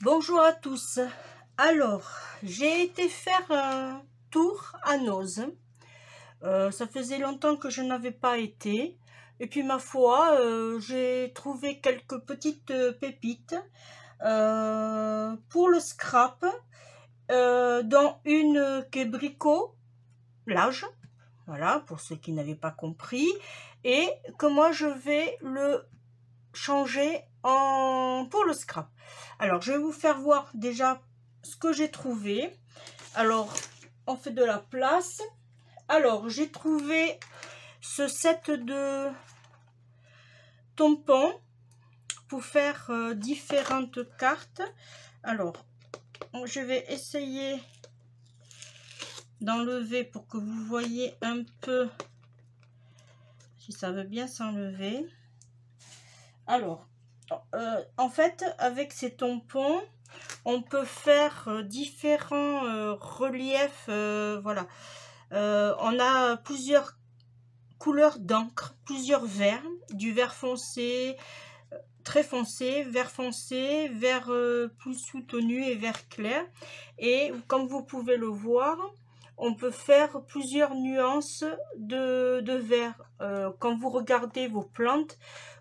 Bonjour à tous. Alors, j'ai été faire un tour à Noz. Ça faisait longtemps que je n'avais pas été. Et puis, ma foi, j'ai trouvé quelques petites pépites pour le scrap, dont une qui est bricolage. Voilà, pour ceux qui n'avaient pas compris. Et que moi, je vais le changer pour le scrap. Alors, je vais vous faire voir déjà ce que j'ai trouvé. Alors, on fait de la place. Alors, j'ai trouvé ce set de tampons pour faire différentes cartes. Alors, je vais essayer d'enlever pour que vous voyez un peu si ça veut bien s'enlever. Alors, en fait, avec ces tampons, on peut faire différents reliefs. Voilà. On a plusieurs couleurs d'encre, plusieurs verts, du vert foncé, très foncé, vert plus soutenu et vert clair. Et comme vous pouvez le voir, on peut faire plusieurs nuances de vert. Quand vous regardez vos plantes,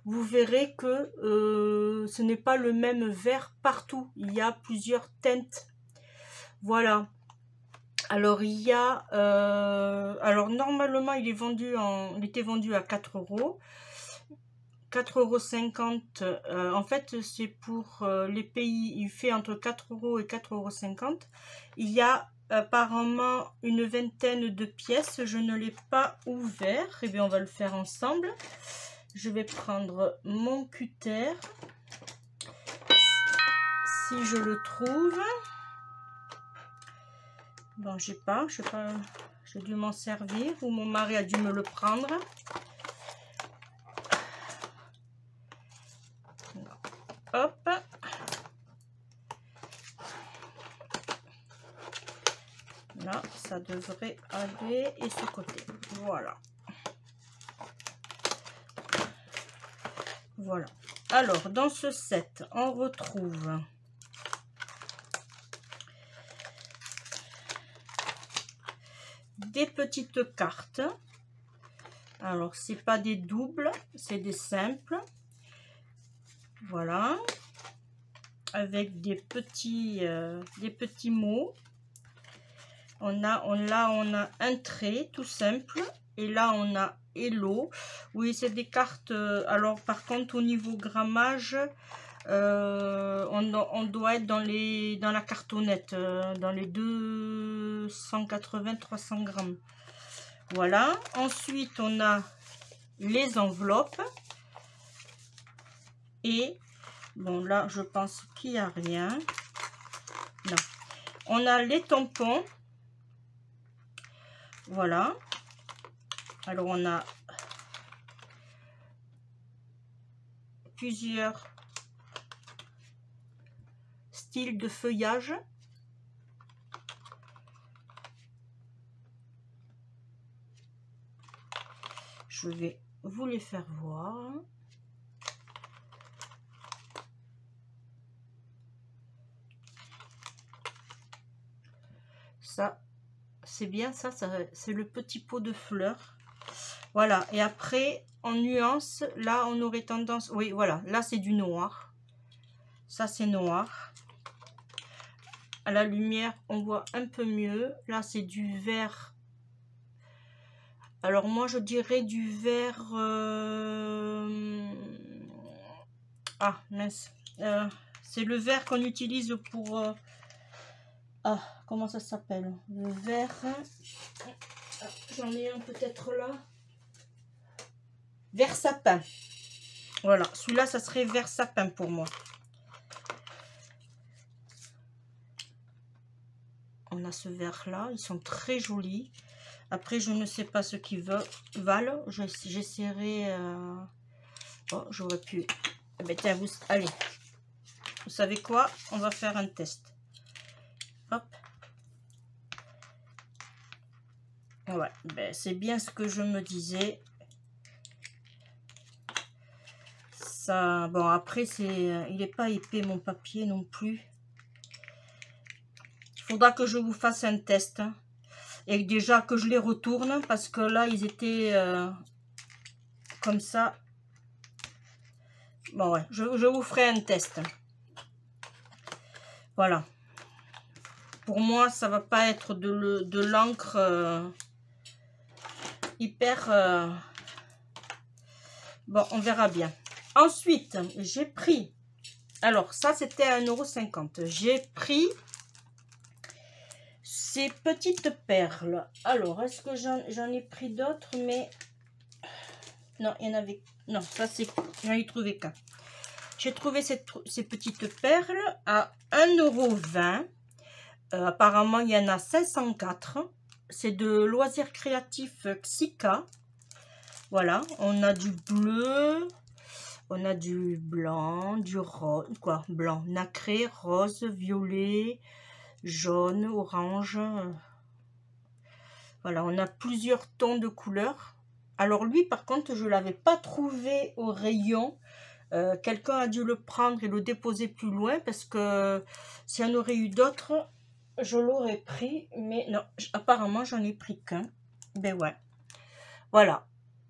vous verrez que ce n'est pas le même vert partout. Il y a plusieurs teintes. Voilà. Alors, il y a... alors, normalement, il était vendu à 4 €. 4,50 €. En fait, c'est pour les pays, il fait entre 4 € et 4,50 €. Il y a apparemment une vingtaine de pièces. Je ne l'ai pas ouvert. Et bien, on va le faire ensemble. Je vais prendre mon cutter. Si je le trouve. Bon, j'ai pas. J'ai dû m'en servir ou mon mari a dû me le prendre. Hop. Là, ça devrait aller et ce côté. Voilà. Voilà. Alors, dans ce set, on retrouve des petites cartes. Alors, c'est pas des doubles, c'est des simples. Voilà. Avec des petits mots. Là, on a un trait tout simple. Et là, on a Hello. Oui, c'est des cartes. Alors, par contre, au niveau grammage, on doit être dans la cartonnette, dans les 280-300 grammes. Voilà. Ensuite, on a les enveloppes. Et, bon, là, je pense qu'il n'y a rien. Non. On a les tampons. Voilà. Alors, on a plusieurs styles de feuillage. Je vais vous les faire voir. Ça, c'est bien ça, c'est le petit pot de fleurs. Voilà, et après, en nuance, là, on aurait tendance... Oui, voilà, là, c'est du noir. Ça, c'est noir. À la lumière, on voit un peu mieux. Là, c'est du vert. Alors, moi, je dirais du vert... Ah, mince. C'est le vert qu'on utilise pour... Ah, comment ça s'appelle? Le vert... J'en ai un peut-être là. Vert sapin. Voilà, celui-là, ça serait vert sapin pour moi. On a ce vert-là, ils sont très jolis. Après, je ne sais pas ce qu'ils valent. J'essaierai... Oh, j'aurais pu... Eh bien, tiens, allez. Vous savez quoi? On va faire un test. Hop. Ouais, ben, c'est bien ce que je me disais. Ça, bon, après, il n'est pas épais, mon papier non plus. faudra que je vous fasse un test. Et déjà que je les retourne parce que là, ils étaient comme ça. Bon, ouais, je vous ferai un test. Voilà. Pour moi, ça va pas être de l'encre hyper... Bon, on verra bien. Ensuite, j'ai pris... Alors, ça, c'était à 1,50 €. J'ai pris ces petites perles. Alors, est-ce que j'en ai pris d'autres? Mais... Non, il y en avait... Non, ça, c'est... J'en ai trouvé qu'un. J'ai trouvé ces petites perles à 1,20 €. Apparemment, il y en a 504. C'est de Loisirs Créatifs Xika. Voilà, on a du bleu, on a du blanc, du rose, quoi, blanc, nacré, rose, violet, jaune, orange. Voilà, on a plusieurs tons de couleurs. Alors lui, par contre, je ne l'avais pas trouvé au rayon. Quelqu'un a dû le prendre et le déposer plus loin parce que s'il y en aurait eu d'autres, je l'aurais pris. Mais non, apparemment, j'en ai pris qu'un. Ben ouais. Voilà.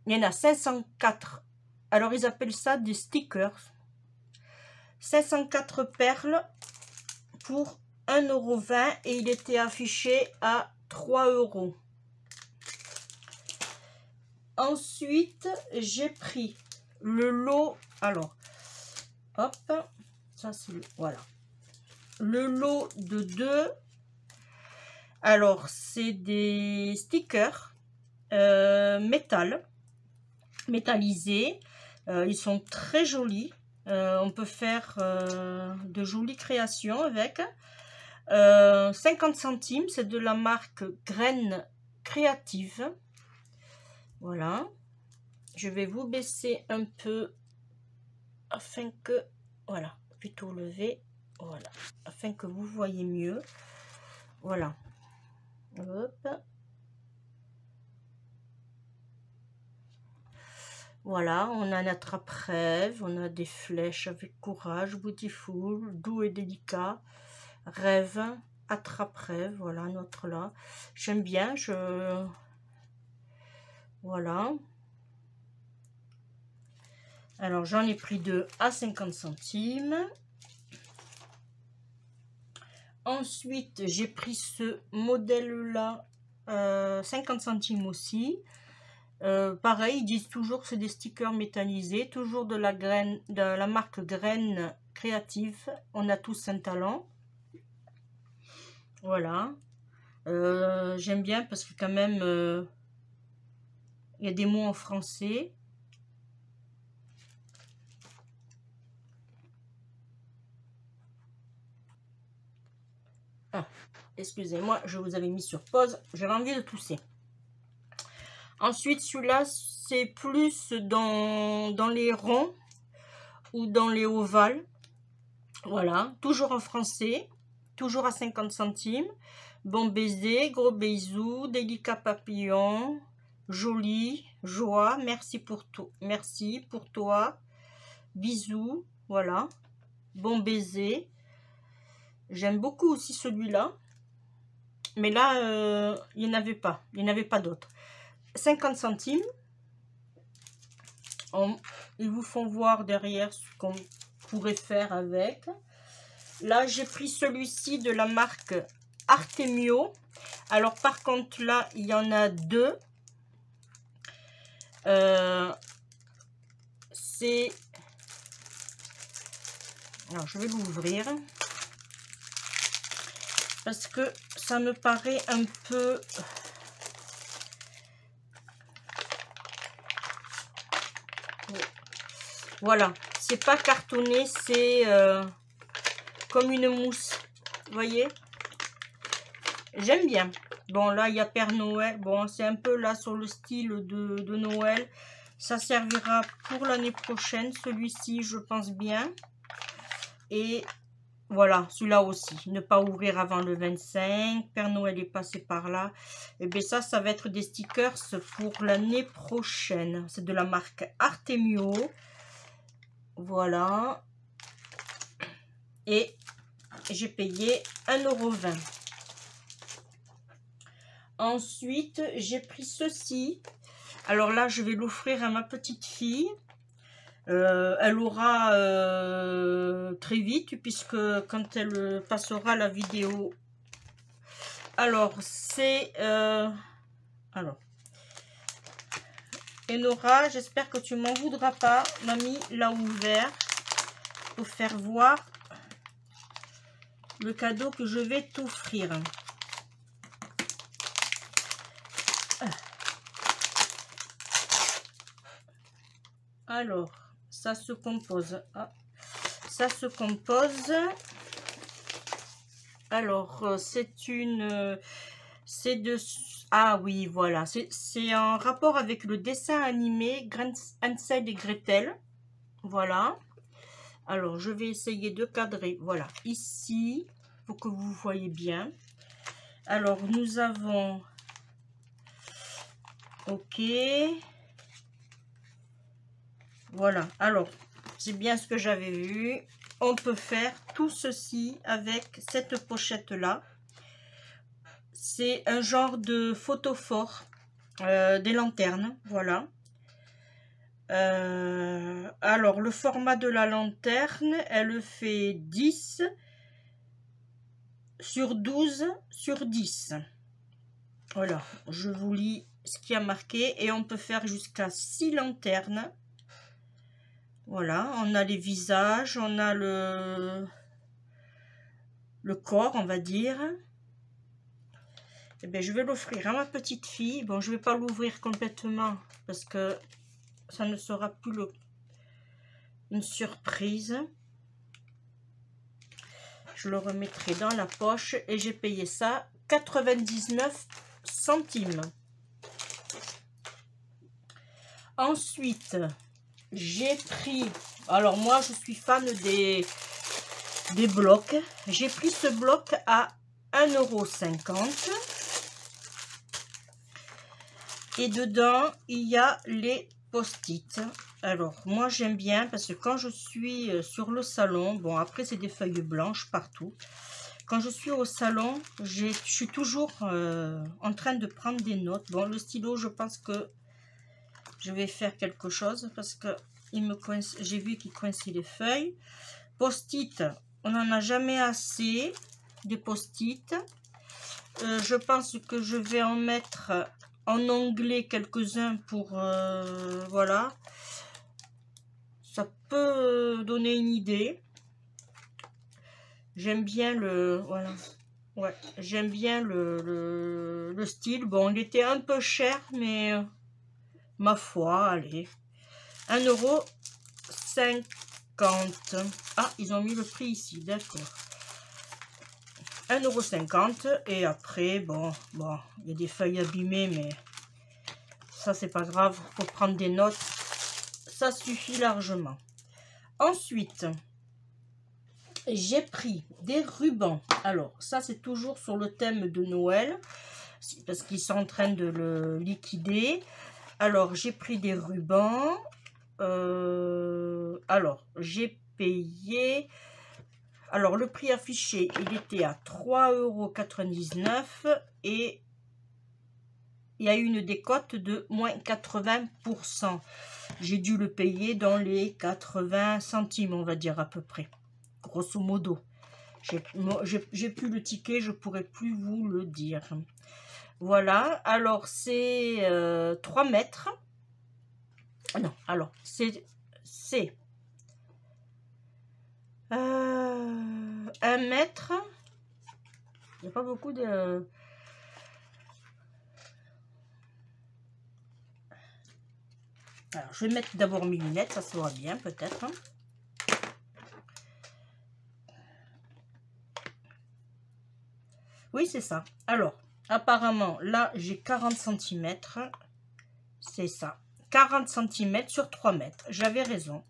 Il y en a 504. Alors, ils appellent ça des stickers. 504 perles pour 1,20 € et il était affiché à 3 €. Ensuite, j'ai pris le lot. Alors, hop, ça c'est le... Voilà. Le lot de 2. Alors, c'est des stickers métallisés. Ils sont très jolis. On peut faire de jolies créations avec. 50 centimes, c'est de la marque Graines Créatives. Voilà. Je vais vous baisser un peu afin que... Voilà, plutôt lever. Voilà, afin que vous voyez mieux. Voilà. Hop. Voilà, on a un attrape-rêve, on a des flèches avec courage, beautiful, doux et délicat, rêve, attrape-rêve, voilà notre là. J'aime bien, voilà. Alors j'en ai pris 2 à 50 centimes. Ensuite, j'ai pris ce modèle-là, 50 centimes aussi. Pareil, ils disent toujours que c'est des stickers métallisés, toujours de la marque Graines Créatives. On a tous un talent. Voilà. J'aime bien parce que quand même, il y a des mots en français. Ah, excusez-moi, je vous avais mis sur pause. J'avais envie de tousser. Ensuite, celui-là, c'est plus dans les ronds ou dans les ovales. Voilà, toujours en français, toujours à 50 centimes. Bon baiser, gros bisous, délicat papillon, joli, joie, merci pour tout, merci pour toi, bisous, voilà, bon baiser. J'aime beaucoup aussi celui-là, mais là, il n'y en avait pas, d'autres. 50 centimes. Ils vous font voir derrière ce qu'on pourrait faire avec. Là, j'ai pris celui-ci de la marque Artemio. Alors, par contre, là, il y en a 2. C'est... Alors, je vais l'ouvrir. Parce que ça me paraît un peu... Voilà, c'est pas cartonné, c'est comme une mousse, vous voyez. J'aime bien. Bon, là, il y a Père Noël. Bon, c'est un peu là sur le style de Noël. Ça servira pour l'année prochaine, celui-ci, je pense bien. Et voilà, celui-là aussi. Ne pas ouvrir avant le 25. Père Noël est passé par là. Et bien ça va être des stickers pour l'année prochaine. C'est de la marque Artemio. Voilà. Et j'ai payé 1,20 €. Ensuite, j'ai pris ceci. Alors là, je vais l'offrir à ma petite fille. Elle aura très vite, puisque quand elle passera la vidéo. Alors, c'est... alors, Enora, j'espère que tu m'en voudras pas. Mamie l'a ouvert pour faire voir le cadeau que je vais t'offrir. Alors, ça se compose. Ah, ça se compose. Alors, c'est une... c'est de... Ah oui, voilà. C'est en rapport avec le dessin animé Hansel et Gretel. Voilà. Alors, je vais essayer de cadrer. Voilà, ici, pour que vous voyez bien. Alors, nous avons... Ok. Voilà. Alors, c'est bien ce que j'avais vu. On peut faire tout ceci avec cette pochette-là. C'est un genre de photophore, des lanternes. Voilà. Alors, le format de la lanterne, elle fait 10 sur 12 sur 10. Voilà, je vous lis ce qui a marqué. Et on peut faire jusqu'à 6 lanternes. Voilà, on a les visages, on a le corps, on va dire. Eh bien, je vais l'offrir à ma petite fille. Bon, je ne vais pas l'ouvrir complètement parce que ça ne sera plus une surprise. Je le remettrai dans la poche et j'ai payé ça 99 centimes. Ensuite, j'ai pris... Alors, moi, je suis fan des blocs. J'ai pris ce bloc à 1,50 €. Et dedans, il y a les post-it. Alors, moi, j'aime bien parce que quand je suis sur le salon, bon, après, c'est des feuilles blanches partout. Quand je suis au salon, je suis toujours en train de prendre des notes. Bon, le stylo, je pense que je vais faire quelque chose parce que j'ai vu qu'il coinçait les feuilles. Post-it, on n'en a jamais assez de post-it. Je pense que je vais en mettre en onglet quelques-uns pour... voilà. Ça peut donner une idée. J'aime bien le... Voilà. Ouais, j'aime bien le style. Bon, il était un peu cher, mais ma foi, allez. 1,50 €. Ah, ils ont mis le prix ici, d'accord. 1,50 € et après, bon, il y a des feuilles abîmées, mais ça, c'est pas grave. Pour prendre des notes, ça suffit largement. Ensuite, j'ai pris des rubans. Alors, ça, c'est toujours sur le thème de Noël, parce qu'ils sont en train de le liquider. Alors, j'ai pris des rubans. Alors, j'ai payé... Alors, le prix affiché, il était à 3,99 € et il y a eu une décote de moins 80%. J'ai dû le payer dans les 80 centimes, on va dire à peu près, grosso modo. J'ai plus le ticket, je pourrais plus vous le dire. Voilà, alors c'est 3 mètres. Non, alors c'est 1 mètre. Il n'y a pas beaucoup de... Alors, je vais mettre d'abord mes lunettes, ça se voit bien peut-être. Oui, c'est ça. Alors, apparemment, là, j'ai 40 cm. C'est ça. 40 cm sur 3 mètres. J'avais raison.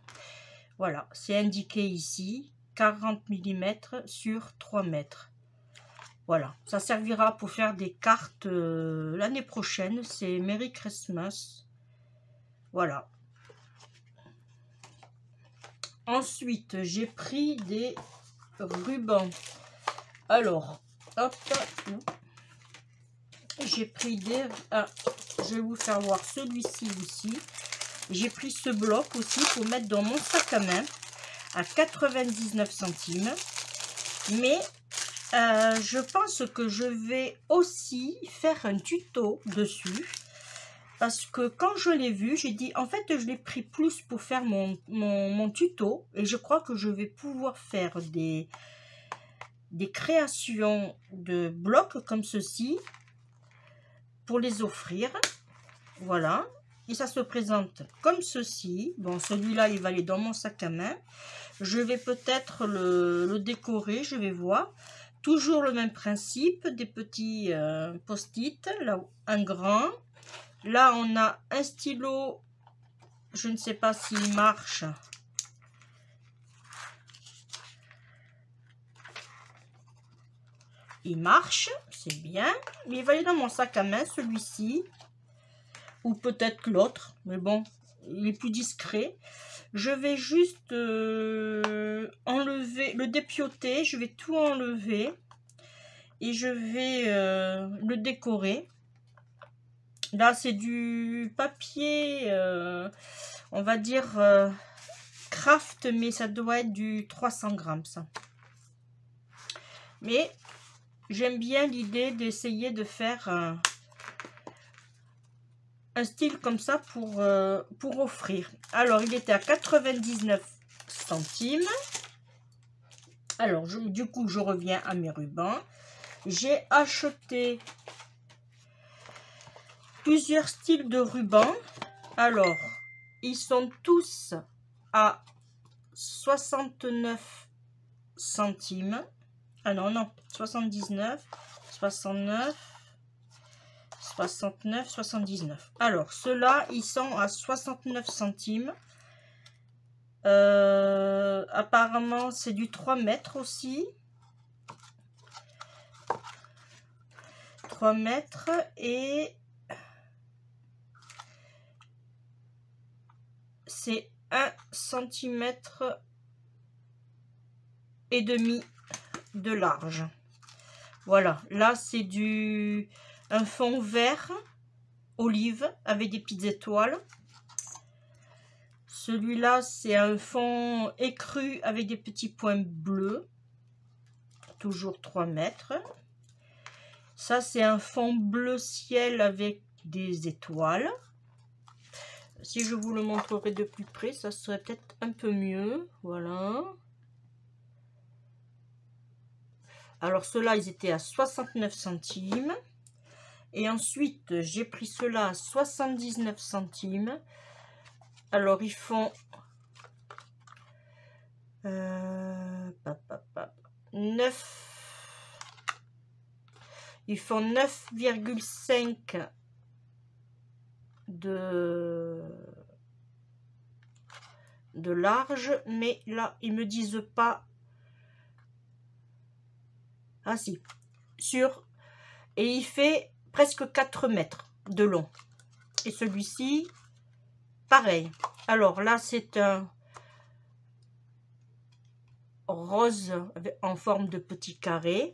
Voilà, c'est indiqué ici. 40 mm sur 3 mètres. Voilà, ça servira pour faire des cartes l'année prochaine. C'est Merry Christmas. Voilà. Ensuite, j'ai pris des rubans. Alors, hop. j'ai pris des... je vais vous faire voir celui-ci aussi. J'ai pris ce bloc aussi pour mettre dans mon sac à main à 99 centimes. Mais je pense que je vais aussi faire un tuto dessus. Parce que quand je l'ai vu, j'ai dit, en fait, je l'ai pris plus pour faire mon tuto. Et je crois que je vais pouvoir faire des créations de blocs comme ceci pour les offrir. Voilà. Et ça se présente comme ceci. Bon, celui-là, il va aller dans mon sac à main. Je vais peut-être le décorer, je vais voir. Toujours le même principe, des petits post-it. Là, un grand. Là, on a un stylo. Je ne sais pas s'il marche. Il marche, c'est bien. Mais il va aller dans mon sac à main, celui-ci. Ou peut-être l'autre. Mais bon, il est plus discret. Je vais juste enlever, le dépioter. Je vais tout enlever. Et je vais le décorer. Là, c'est du papier, on va dire craft, mais ça doit être du 300 grammes, ça. Mais j'aime bien l'idée d'essayer de faire un style comme ça pour offrir. Alors, il était à 99 centimes. Alors, du coup, je reviens à mes rubans. J'ai acheté plusieurs styles de rubans. Alors, ils sont tous à 69 centimes. Ah non, non, 79, 69, 69, 79. Alors, ceux-là, ils sont à 69 centimes. Apparemment, c'est du 3 mètres aussi. 3 mètres et c'est 1 centimètre et demi de large. Voilà, là c'est un fond vert olive avec des petites étoiles. Celui-là c'est un fond écru avec des petits points bleus, toujours 3 mètres. Ça c'est un fond bleu ciel avec des étoiles. Si je vous le montrerai de plus près, ça serait peut-être un peu mieux. Voilà. Alors ceux-là, ils étaient à 69 centimes. Et ensuite, j'ai pris ceux-là à 79 centimes. Alors, ils font 9,5 de large, mais là ils me disent pas. Ah si, et il fait presque 4 mètres de long. Et celui-ci pareil. Alors là c'est un rose en forme de petit carré.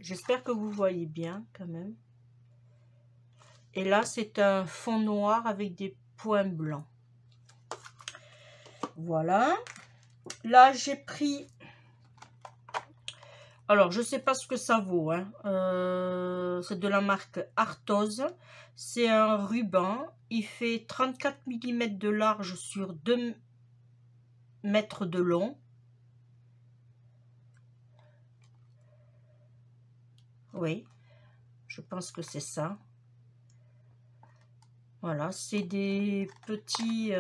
J'espère que vous voyez bien quand même. Et là, c'est un fond noir avec des points blancs. Voilà. Là, j'ai pris... Alors, je ne sais pas ce que ça vaut. Hein. C'est de la marque Arthos. C'est un ruban. Il fait 34 mm de large sur 2 mètres de long. Oui, je pense que c'est ça. Voilà, c'est des petits...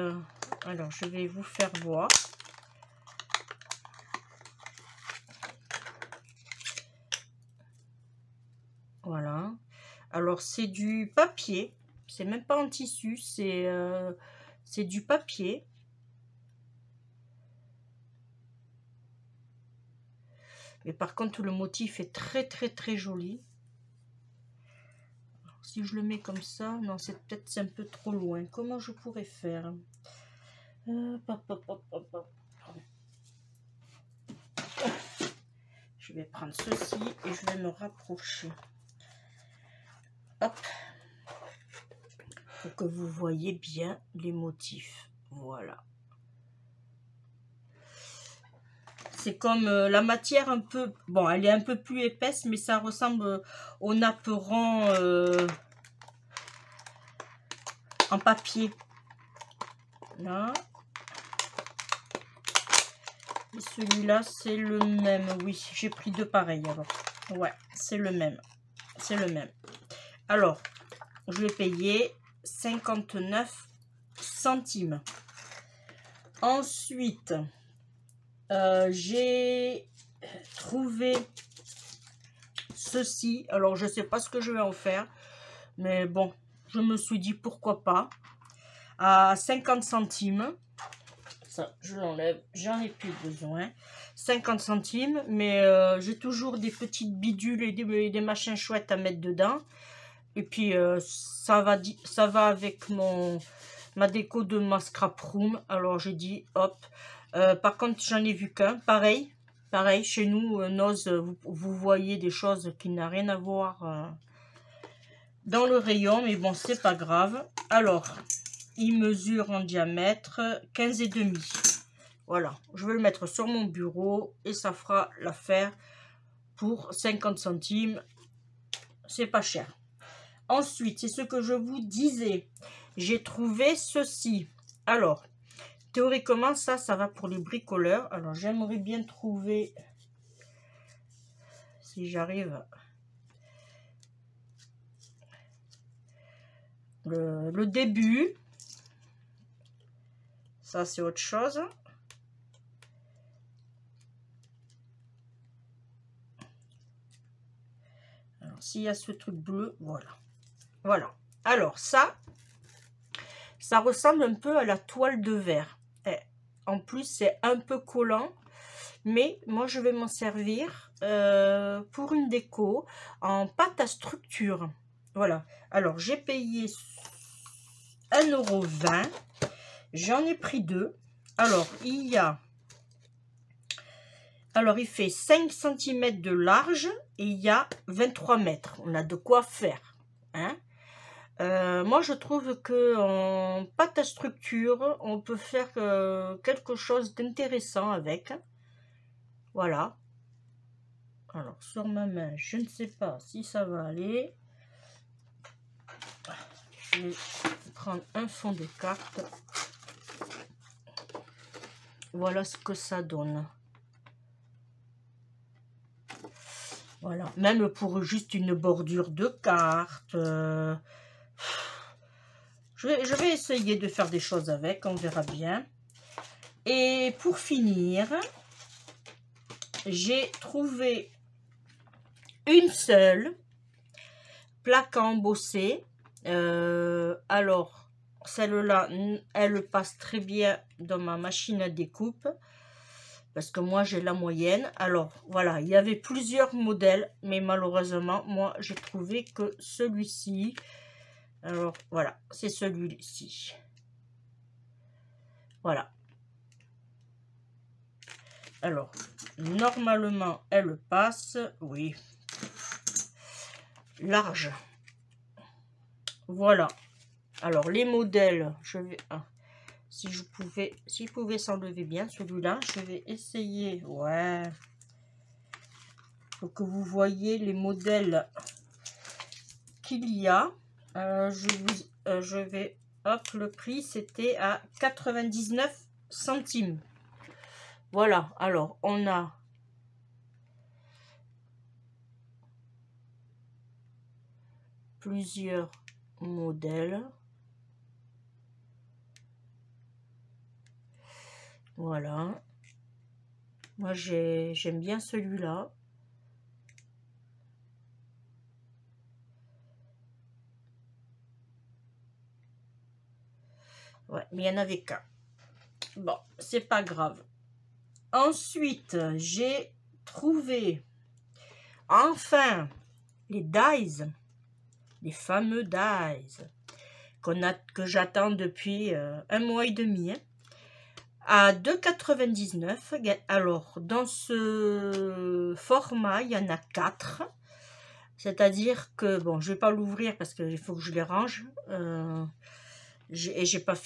alors, je vais vous faire voir. Voilà. Alors, c'est du papier. C'est même pas en tissu, c'est du papier. Mais par contre, le motif est très, très, très joli. Si je le mets comme ça, non, c'est peut-être un peu trop loin. Comment je pourrais faire? je vais prendre ceci et je vais me rapprocher. Hop. Pour que vous voyez bien les motifs. Voilà. C'est comme la matière un peu... Bon, elle est un peu plus épaisse, mais ça ressemble au napperon en papier. Là. Et celui-là, c'est le même. Oui, j'ai pris deux pareils alors. Ouais, c'est le même. C'est le même. Alors, je l'ai payé 59 centimes. Ensuite, j'ai trouvé ceci. Alors, je ne sais pas ce que je vais en faire. Mais bon, je me suis dit pourquoi pas. À 50 centimes. Ça, je l'enlève. J'en ai plus besoin. 50 centimes. Mais j'ai toujours des petites bidules et des machins chouettes à mettre dedans. Et puis, ça va avec ma déco de ma scrap room. Alors, j'ai dit, hop. Par contre, j'en ai vu qu'un. Pareil, chez nous, Noz, vous voyez des choses qui n'ont rien à voir dans le rayon. Mais bon, c'est pas grave. Alors, il mesure en diamètre 15,5. Voilà, je vais le mettre sur mon bureau et ça fera l'affaire pour 50 centimes. C'est pas cher. Ensuite, c'est ce que je vous disais. J'ai trouvé ceci. Alors, théoriquement, ça va pour les bricoleurs. Alors, j'aimerais bien trouver, si j'arrive, le début. Ça, c'est autre chose. Alors, s'il y a ce truc bleu, voilà. Voilà. Alors, ça ressemble un peu à la toile de verre. En plus, c'est un peu collant. Mais moi, je vais m'en servir pour une déco en pâte à structure. Voilà. Alors, j'ai payé 1,20 €. J'en ai pris deux. Alors, il fait 5 cm de large et il y a 23 mètres. On a de quoi faire. Hein? Moi, je trouve que en pâte à structure, on peut faire quelque chose d'intéressant avec. Voilà. Alors, sur ma main, je ne sais pas si ça va aller. Je vais prendre un fond de carte. Voilà ce que ça donne. Voilà. Même pour juste une bordure de carte. Je vais essayer de faire des choses avec. On verra bien. Et pour finir, j'ai trouvé une seule plaque à embosser. Alors, celle-là, elle passe très bien dans ma machine à découpe. Parce que moi, j'ai la moyenne. Alors, voilà, il y avait plusieurs modèles. Mais malheureusement, moi, j'ai trouvé que celui-ci. Alors, voilà, c'est celui-ci. Voilà. Alors, normalement, elle passe. Oui. Large. Voilà. Alors, les modèles, je vais... s'il pouvait s'enlever bien, celui-là, je vais essayer. Ouais. Pour que vous voyez les modèles qu'il y a. Je vais... Hop, le prix, c'était à 99 centimes. Voilà. Alors, on a... plusieurs modèles. Voilà. Moi, j'aime bien celui-là. Ouais, mais il n'y en avait qu'un. Bon, c'est pas grave. Ensuite, j'ai trouvé enfin les dies. Les fameux dies que j'attends depuis 1 mois et demi. Hein. à 2,99 €. Alors, dans ce format, il y en a 4. C'est-à-dire que, bon, je vais pas l'ouvrir parce qu'il faut que je les range. Et j'ai pas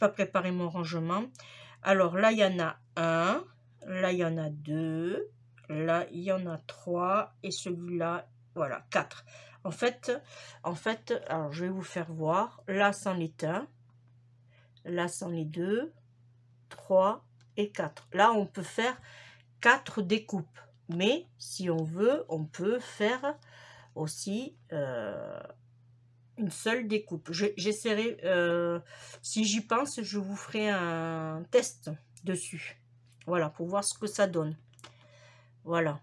préparé mon rangement. Alors là, il y en a 1. Là, il y en a 2. Là, il y en a 3. Et celui-là, voilà, 4. En fait, alors je vais vous faire voir. Là, c'en est 1. Là, c'en est 2, 3 et 4. Là, on peut faire 4 découpes. Mais si on veut, on peut faire aussi une seule découpe. J'essaierai, si j'y pense, je vous ferai un test dessus. Voilà, pour voir ce que ça donne. Voilà.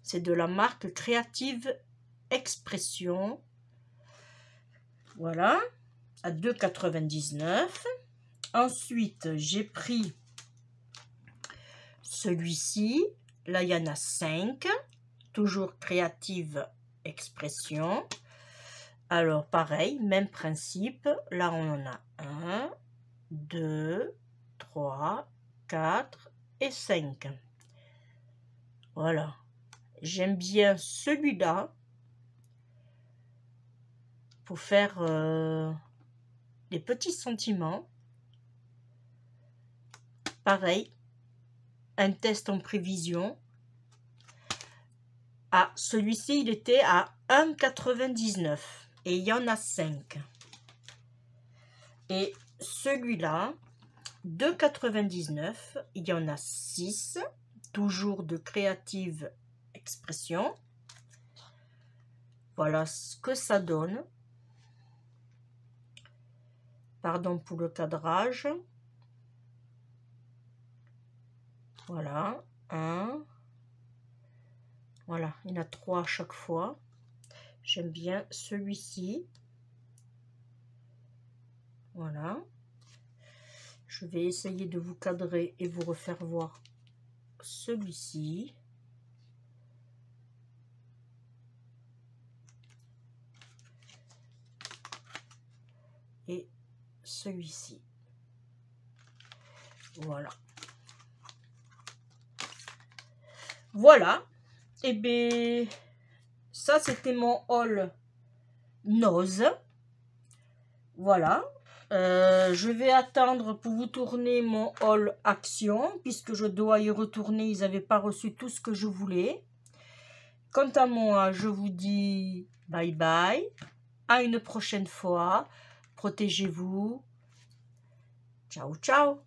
C'est de la marque Creative Expression. Voilà, à 2,99 €. Ensuite, j'ai pris celui-ci. Là, il y en a 5. Toujours Creative Expression. Alors, pareil, même principe. Là, on en a 1, 2, 3, 4 et 5. Voilà. J'aime bien celui-là pour faire des petits sentiments. Pareil, un test en prévision. Ah, celui-ci, il était à 1,99 € et il y en a 5. Et celui-là, 2,99 €, il y en a 6, toujours de Creative Expression. Voilà ce que ça donne. Pardon pour le cadrage. Voilà, 1. Voilà, il y en a 3 à chaque fois. J'aime bien celui-ci. Voilà. Je vais essayer de vous cadrer et vous refaire voir celui-ci. Et celui-ci. Voilà. Voilà. Et bien, ça c'était mon haul Nose. Voilà. Je vais attendre pour vous tourner mon haul Action, puisque je dois y retourner. Ils n'avaient pas reçu tout ce que je voulais. Quant à moi, je vous dis bye bye. À une prochaine fois. Protégez-vous. Ciao, ciao.